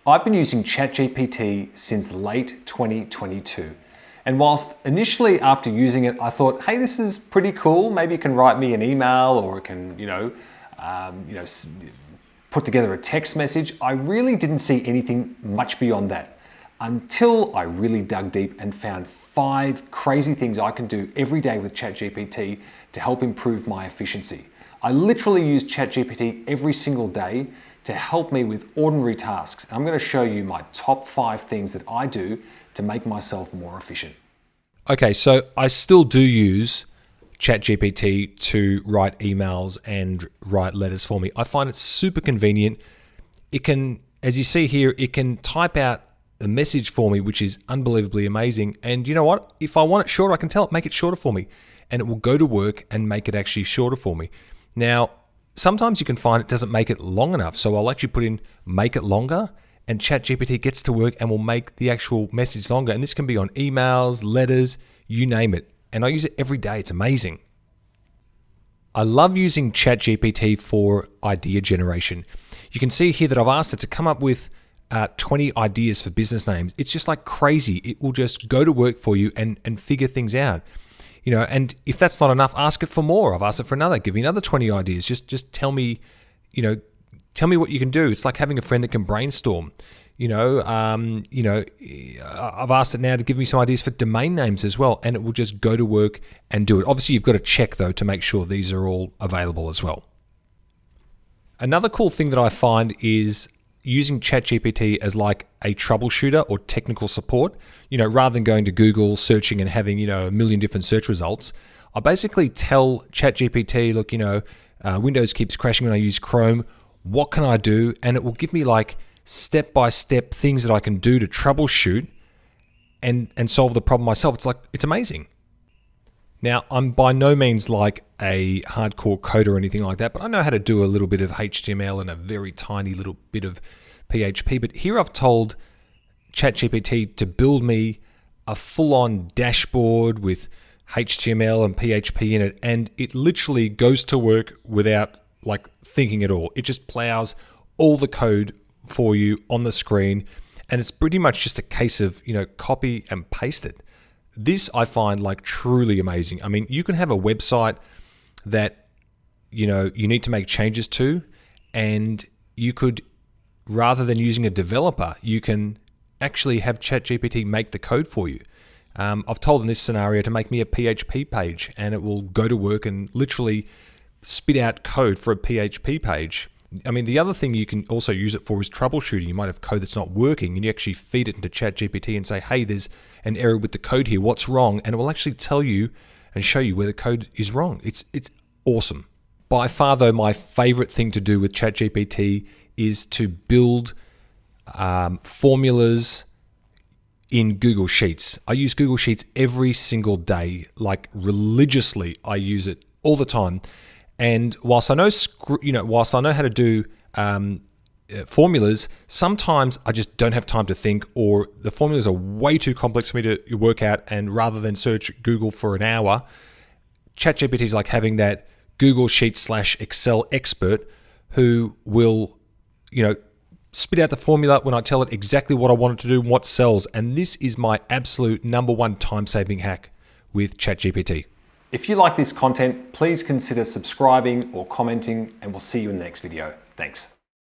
I've been using ChatGPT since late 2022. And whilst initially after using it, I thought, hey, this is pretty cool. Maybe it can write me an email or it can, put together a text message. I really didn't see anything much beyond that until I really dug deep and found 5 crazy things I can do every day with ChatGPT to help improve my efficiency. I literally use ChatGPT every single day to help me with ordinary tasks. I'm going to show you my top 5 things that I do to make myself more efficient. Okay, so I still do use ChatGPT to write emails and write letters for me. I find it super convenient. It can, as you see here, it can type out a message for me, which is unbelievably amazing. And you know what? If I want it shorter, I can tell it, make it shorter for me. And it will go to work and make it actually shorter for me. Now, sometimes you can find it doesn't make it long enough. So I'll actually put in make it longer, and ChatGPT gets to work and will make the actual message longer. And this can be on emails, letters, you name it. And I use it every day. It's amazing. I love using ChatGPT for idea generation. You can see here that I've asked it to come up with 20 ideas for business names. It's just like crazy. It will just go to work for you and figure things out. And if that's not enough, ask it for more. I've asked it for another. Give me another 20 ideas. Just tell me, tell me what you can do. It's like having a friend that can brainstorm. I've asked it now to give me some ideas for domain names as well, and it will just go to work and do it. Obviously, you've got to check though to make sure these are all available as well. Another cool thing that I find is using ChatGPT as like a troubleshooter or technical support. Rather than going to Google, searching and having, a million different search results, I basically tell ChatGPT, look, Windows keeps crashing when I use Chrome. What can I do? And it will give me like step-by-step things that I can do to troubleshoot and solve the problem myself. It's amazing. Now, I'm by no means like a hardcore coder or anything like that, but I know how to do a little bit of HTML and a very tiny little bit of PHP. But here I've told ChatGPT to build me a full-on dashboard with HTML and PHP in it, and it literally goes to work without like thinking at all. It just plows all the code for you on the screen, and it's pretty much just a case of copy and paste it. This I find like truly amazing. I mean, you can have a website that you need to make changes to, and you could, rather than using a developer, you can actually have ChatGPT make the code for you. I've told in this scenario to make me a PHP page, and it will go to work and literally spit out code for a PHP page. I mean, the other thing you can also use it for is troubleshooting. You might have code that's not working, and you actually feed it into ChatGPT and say, hey, there's an error with the code here. What's wrong? And it will actually tell you and show you where the code is wrong. It's awesome. By far, though, my favorite thing to do with ChatGPT is to build formulas in Google Sheets. I use Google Sheets every single day, like religiously. I use it all the time. And whilst I know how to do formulas, sometimes I just don't have time to think, or the formulas are way too complex for me to work out. And rather than search Google for an hour, ChatGPT is like having that Google Sheets / Excel expert who will, spit out the formula when I tell it exactly what I want it to do and what cells. And this is my absolute #1 time-saving hack with ChatGPT. If you like this content, please consider subscribing or commenting, and we'll see you in the next video. Thanks.